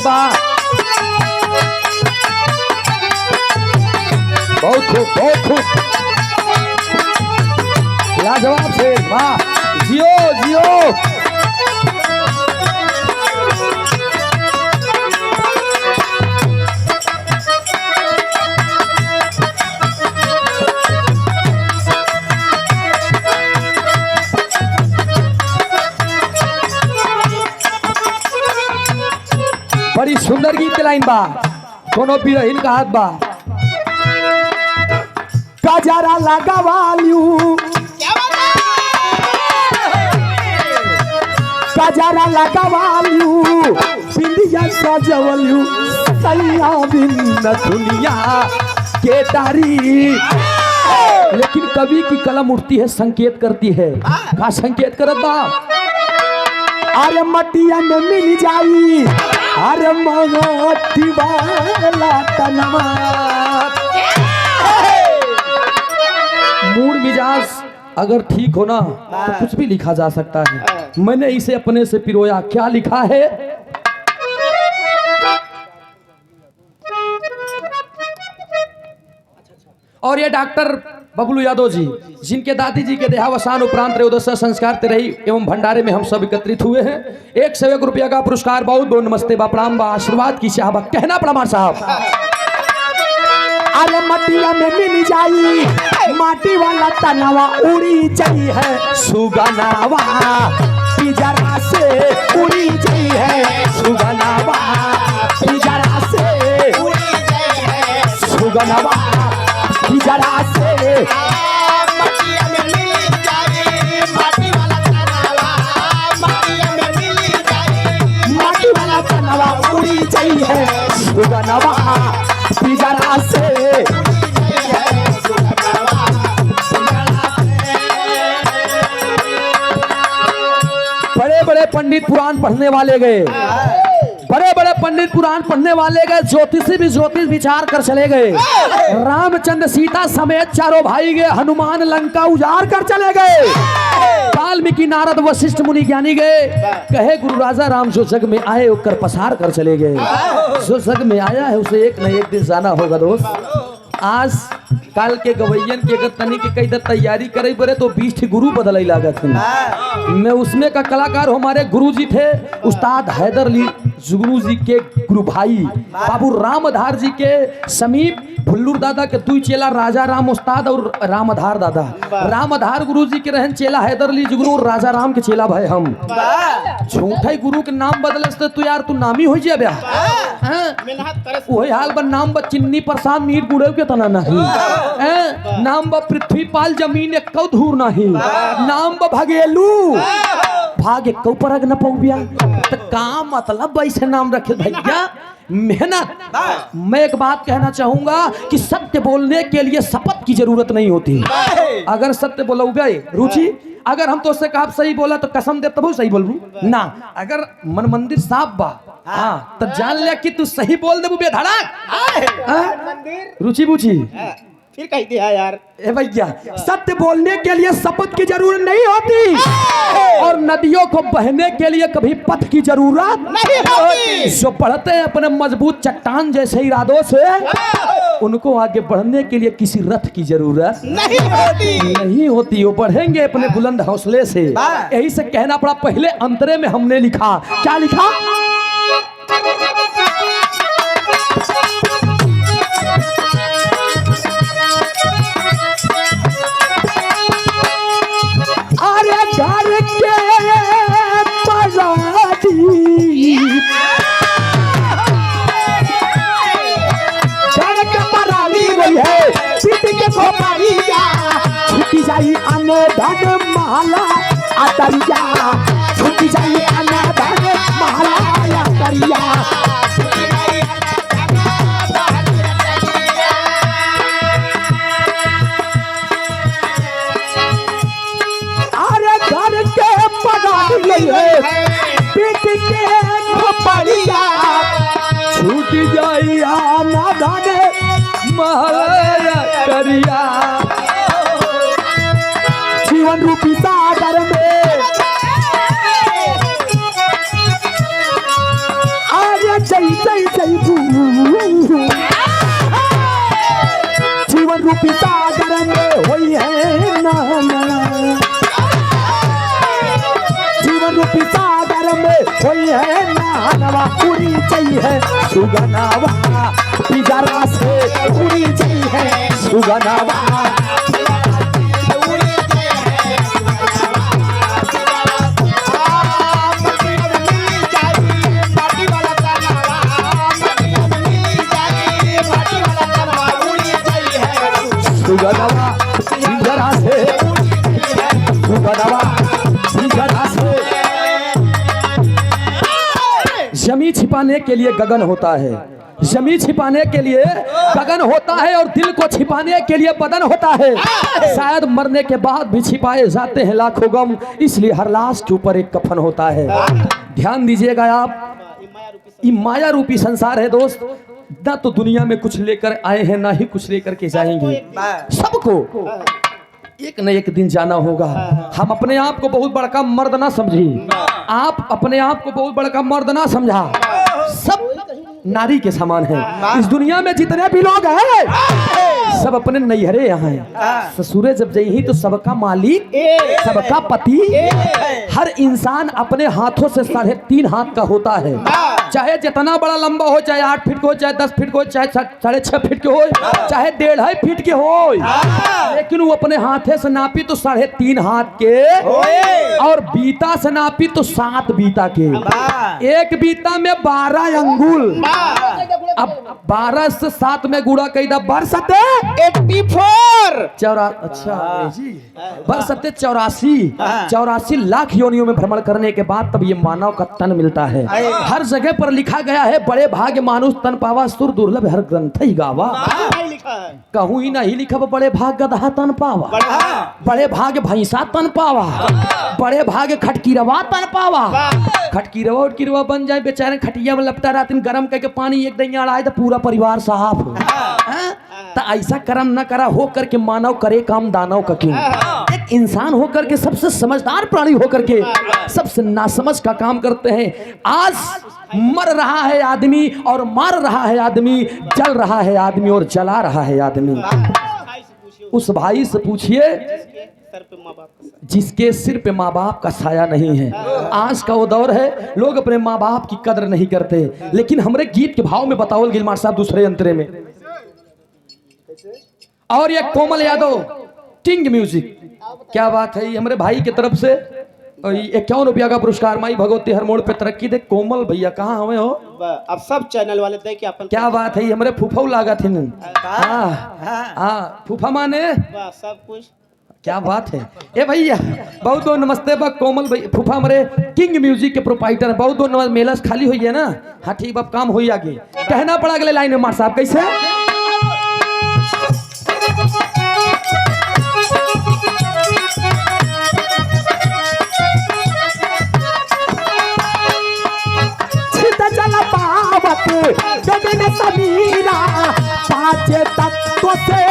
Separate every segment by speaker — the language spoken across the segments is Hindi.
Speaker 1: बा। बहुत खूब, बहुत खूब, लाजवाब से, वाह, जियो जियो। बड़ी सुंदर गीत के लाइन बा, कोनो बिरहिन का हाथ बा। गजरा लगावालू, गजरा लगावालू, बिंदिया सजवलू, सैया बिन दुनिया के तारी। लेकिन कवि की कलम उठती है, संकेत करती है। का संकेत करत बा? अरे मटिया में मिल जाई, अरे मोती वाला तनवा। मूड मिजाज अगर ठीक हो ना तो कुछ भी लिखा जा सकता है। मैंने इसे अपने से पिरोया। क्या लिखा है? और ये डॉक्टर बबलू यादव जी, जिनके दादी जी के देहावसान उपरांत त्रयोदश संस्कार तेरही एवं भंडारे में हम सब एकत्रित हुए हैं। 101 रुपया का पुरस्कार। बहुत बहुत नमस्ते बा, प्रणाम बा, आशीर्वाद की चाहबा, कहना प्रमाण साहब। अरे मटिया में मिल जाई, माटी वाला तनवा उड़ी जाई है सुगनावा, पिजरा से उड़ी जाई है सुगनावा, पिजरा से उड़ी जाई है सुगनावा, पिजरा से।
Speaker 2: मटिया में मिल जाई, माटी वाला तनवा, मटिया में मिल जाई,
Speaker 1: माटी वाला तनवा उड़ी जाई है सुगनावा, पिजरा से। बड़े बड़े पंडित पुराण पढ़ने वाले गए, बड़े बड़े पंडित पुराण पढ़ने वाले गए, ज्योतिषी भी ज्योतिष विचार कर चले गए। रामचंद्र सीता समेत चारों भाई गए, हनुमान लंका उजाड़ कर चले गए। वाल्मीकि नारद वशिष्ठ मुनि ज्ञानी गए। कहे गुरु राजा राम जो जग में आए वो कर पसार कर चले गए। जो जग में आया है उसे एक न एक दिन जाना होगा दोस्त। आज काल के गवैयन की अगर तनी के कई तैयारी करे बरे तो 20 गुरु बदल लागत है। मैं उसमें का कलाकार हमारे गुरु जी थे उस्ताद हैदर अली जुगनू जी के गुरु भाई बाबू रामधार जी के समीप भुल्लूर दादा के दुई चेला राजा राम उस्ताद और रामधार दादा। रामधार गुरु जी के रहन चेला हैदर अली जुगनू और राजा राम के चेला भाई हम। झूठे गुरु के नाम बदले तो यार तू नामी हो जाए ब्याह। वही हाल बन नाम ब चिन्नी प्रसाद मीर गुड़े के तना नहीं। नाम ब पृथ्वीपाल जमीन एक कौ धूर नहीं। नाम ब भगेलू भाग एक कौ परग न पौबिया। तो का मतलब ऐसे नाम रखे भैया? मेहनत। मैं एक बात कहना चाहूंगा कि सत्य बोलने के लिए शपथ की जरूरत नहीं होती। अगर सत्य बोलोगे रुचि, अगर हम तो उससे कहा सही बोला तो कसम दे तब सही बोलूं ना। अगर मन मंदिर साफ बा हाँ तो जान लिया कि तू सही बोल दे बेधड़क। रुचि बुची
Speaker 2: फिर कह दिया यार।
Speaker 1: ए भैया सत्य बोलने के लिए शपथ की जरूरत नहीं होती और नदियों को बहने के लिए कभी पथ की जरूरत
Speaker 2: नहीं होती।
Speaker 1: जो बढ़ते हैं अपने मजबूत चट्टान जैसे इरादों से उनको आगे बढ़ने के लिए किसी रथ की जरूरत नहीं होती। वो बढ़ेंगे अपने बुलंद हौसले से। यही से कहना पड़ा। पहले अंतरे में हमने लिखा, क्या लिखा? अरे घर के पराधी घर के पराली वही है पीटी के खोपड़िया छुट्टी जाई आने धन महला आतरिया छुट्टी जाई आने धन महला आतरिया। पीट के खोपड़िया छूट जाई आना धाने महला करिया। जीवन रूपी सागर में आज जय जय जय भू जीवन रूपी सागर में हुई है नाना जीवन रूपी सागर में हुई है नानवा उड़ी चाहिए सुगनावा पिजरा से उड़ी चाहिए सुगनावा सुगनावा पिंजरा से सुगनावा पिंजरा से जमी छिपाने के लिए गगन होता है जमी छिपाने के लिए गगन होता है और दिल को छिपाने के लिए बदन होता है शायद मरने के बाद भी छिपाए जाते हैं लाखों गम इसलिए हर लाश के ऊपर एक कफन होता है ध्यान दीजिएगा आप ये माया रूपी संसार है दोस्त ना तो दुनिया में कुछ लेकर आए हैं ना ही कुछ लेकर के जाएंगे सबको एक न एक दिन जाना होगा हम अपने आप को बहुत बड़का मर्द ना समझी आप अपने आप को बहुत बड़का मर्द ना समझा सब नारी के समान है इस दुनिया में जितने भी लोग हैं सब अपने नैहरे यहाँ हैं ससुरे जब जाइए तो सबका मालिक सबका पति हर इंसान अपने हाथों से 3.5 हाथ का होता है चाहे जितना बड़ा लंबा हो चाहे 8 फीट का हो चाहे 10 फीट का हो चाहे 6.5 फीट के हो चाहे 1.5 फीट के हो लेकिन वो अपने हाथे से नापी तो 3.5 हाथ के और बीता से नापी तो 7 बीता के एक बीता में 12 अंगुल अब 12 से 7 में गुड़ा कई दा बरसते 84 अच्छा बरसते 84 लाख योनियों में भ्रमण करने के बाद तब ये मानव का तन मिलता है हर जगह पर लिखा गया है बड़े भाग्य मानुष तन पावा सुर दुर्लभ हर ग्रंथ ही गावा कहूँ ही नहीं लिखा बड़े भाग गधा तन पावा बड़े भाग भैंसा तन पावा बड़े भाग खटकीरवा तन पावा खटकीरवा उटकीरवा बन जाए बेचारे खटिया में लपटा रात गरम करके पानी एक दैया अड़ाए तो पूरा परिवार साफ हो तो ऐसा कर्म न करा हो करके मानव करे काम दानव का क्यों एक इंसान होकर के सबसे समझदार प्राणी होकर के सबसे नासमझ का काम करते हैं आज मर रहा है आदमी और मार रहा है आदमी जल रहा है आदमी और जला रहा है आदमी उस भाई से पूछिए जिसके सिर पे माँ बाप का साया नहीं है आज का वो दौर है लोग अपने माँ बाप की कदर नहीं करते लेकिन हमारे गीत के भाव में बताओ गिलमार साहब दूसरे अंतरे में और ये कोमल यादव किंग म्यूजिक क्या बात है हमारे भाई की तरफ से 51 रुपया का पुरस्कार माई भगवती हर मोड़ पे तरक्की दे कोमल भैया कहाँ हमें हो
Speaker 2: अब सब चैनल वाले दे के अपन
Speaker 1: क्या बात है हमारे फूफा लागा थे हाँ फूफा माने
Speaker 2: सब कुछ
Speaker 1: क्या बात है ए भैया बहुत बहुत नमस्ते बा कोमल भैया फूफा हमारे किंग म्यूजिक के प्रोपाइटर बहुत बहुत नमस्ते मेला खाली हुई है ना हाँ ठीक अब काम हुई आगे कहना पड़ा अगले लाइन में मार साहब कैसे गगन समीरा 5 तत्वों से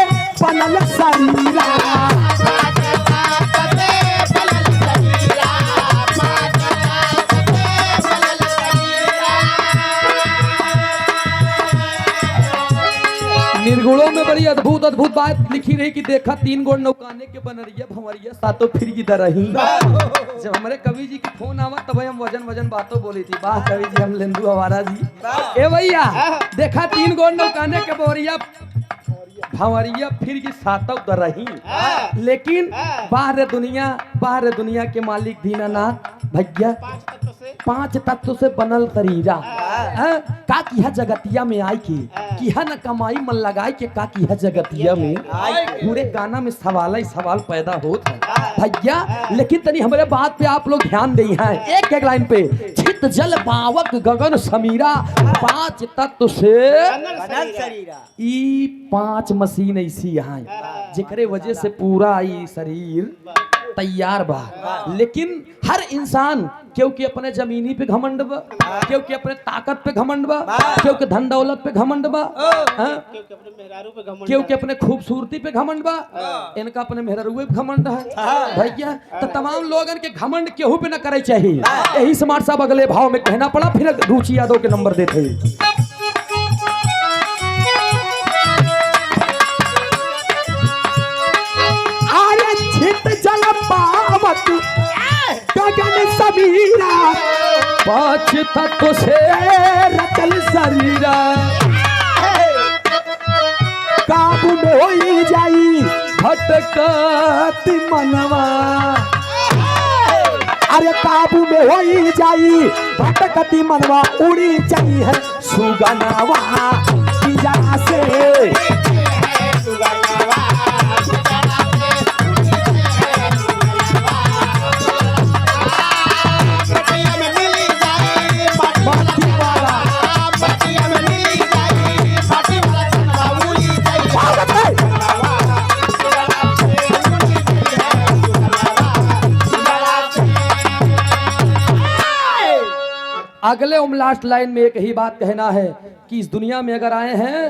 Speaker 1: बनल शरीरा निर्गुणों में बड़ी अद्भुत अद्भुत बात लिखी रही कि देखा 3 गोड़ नौकाने के बनरिया भंवरिया सातों फिर की दरही जब हमारे कवि जी की फोन आवा तब हम वजन बातों बोली थी वाह कवि जी हम लेंदू हमारा जी ए भैया देखा 3 गोड़ नौकाने के बोरिया भंवरिया फिर की सातों दरही लेकिन बाहर दुनिया के मालिक दीनानाथ भैया 5 तत्व से बनल शरीरा का किया जगतिया में आई की किया न कमाई मन लगाई के का किया जगतिया में पूरे गाना में सवाल ही सवाल पैदा होता है भैया लेकिन तनी हमारे बात पे आप लोग ध्यान दे हैं एक लाइन पे चित जल पावक गगन समीरा 5 तत्व से ई 5 मशीन ऐसी यहाँ जेकरे वजह से पूरा ई शरीर तैयार बा। लेकिन हर इंसान क्योंकि अपने जमीनी पे घमंड बा, क्योंकि अपने ताकत पे घमंड बा, क्योंकि धन दौलत पे घमंड बा,
Speaker 2: क्योंकि अपने मेहरारू पे घमंड
Speaker 1: क्योंकि अपने खूबसूरती पे घमंड बा, इनका अपने मेहरारूए पे घमंड है भैया। तो तमाम लोगन के घमंड केहू पे न करे चाहिए। यही स्मार्ट साहब अगले भाव में कहना पड़ा, फिर रुचि यादव के नंबर देते हैं। गगन समीरा पाँच तत्व से रचल शरीरा, काबू में हो जाई भटकत मनवा। अरे काबू में हो जाई भटकती मनवा, उड़ी चली है सुगनवा पिंजरा से। अगले लास्ट लाइन में एक ही बात कहना है कि इस दुनिया में अगर आए हैं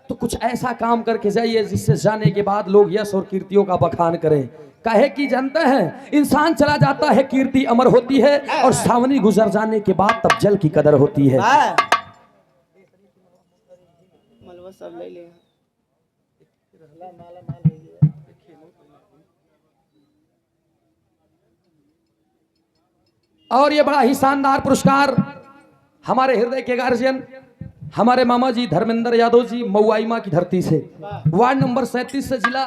Speaker 1: तो कुछ ऐसा काम करके जाइए जिससे जाने के बाद लोग यश और कीर्तियों का बखान करें। कहे कि जानते हैं इंसान चला जाता है कीर्ति अमर होती है, और सावनी गुजर जाने के बाद तब जल की कदर होती है।
Speaker 2: मलबा सब ले ले।
Speaker 1: और ये बड़ा ही शानदार पुरस्कार हमारे हृदय के गार्जियन हमारे मामा जी धर्मेंद्र यादव जी मऊआईमा की धरती से, वार्ड नंबर 37 से जिला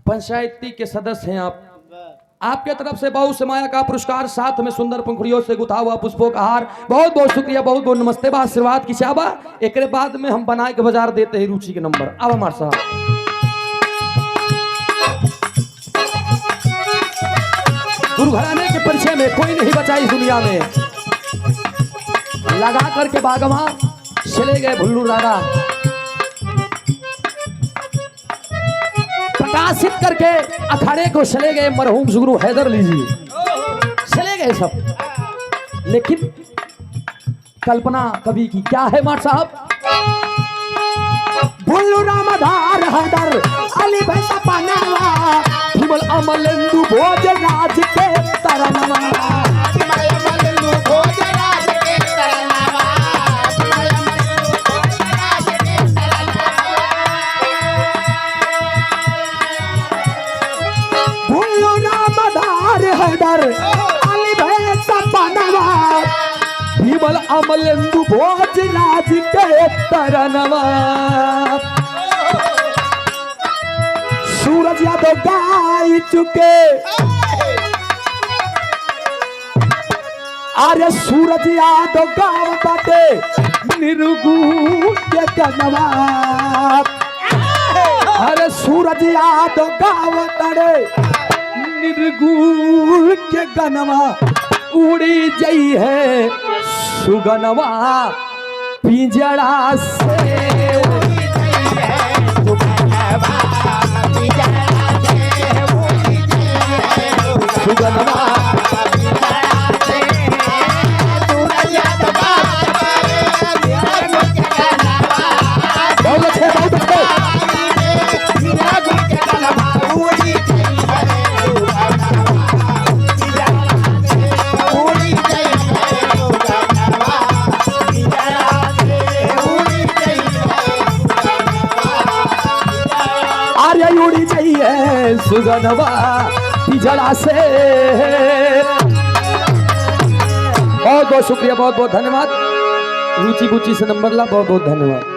Speaker 1: पंचायती के सदस्य हैं आप। आपके तरफ से बहुत समाया का पुरस्कार, साथ में सुंदर पंखुड़ियों से गुथा हुआ पुष्पों का हार। बहुत बहुत शुक्रिया, बहुत बहुत नमस्ते बा, आशीर्वाद की चाबा। एक बाद में हम बना के बाजार देते हैं रुचि के नंबर। अब हमारे साहब गुरुघराने के परिचय में कोई नहीं बचा इस दुनिया में, लगा करके बागवा चले गए भुल्लू दादा, प्रकाशित करके अखाड़े को चले गए मरहूम सुगरू हैदर लीजिए, चले गए सब। लेकिन कल्पना कवि की क्या है मार साहब? भुल्लू रामधार हैदर अली भैसा पानावा, हिमल अमलेंदु भोज राज के तरनवा। भुल्लू रामधार हैदर अली भैसा पानावा, हिमल अमलेंदु भोज राज के तरनवा। सूरज यादव गाय चुके, अरे सूरज यादव गाँव बाटे निर्गुण के गनवा। अरे सूरज यादव गाँव तड़े निर्गुण के गनवा, उड़ी जई है सुगनवा पिंजरा से। सुगनवा बहुत अच्छे, बहुत अच्छे। आर्य उड़ी चाहिए सुगनवा पिंजरा से। बहुत बहुत शुक्रिया, बहुत बहुत धन्यवाद। रुचि बुचि से नंबर ला, बहुत बहुत धन्यवाद।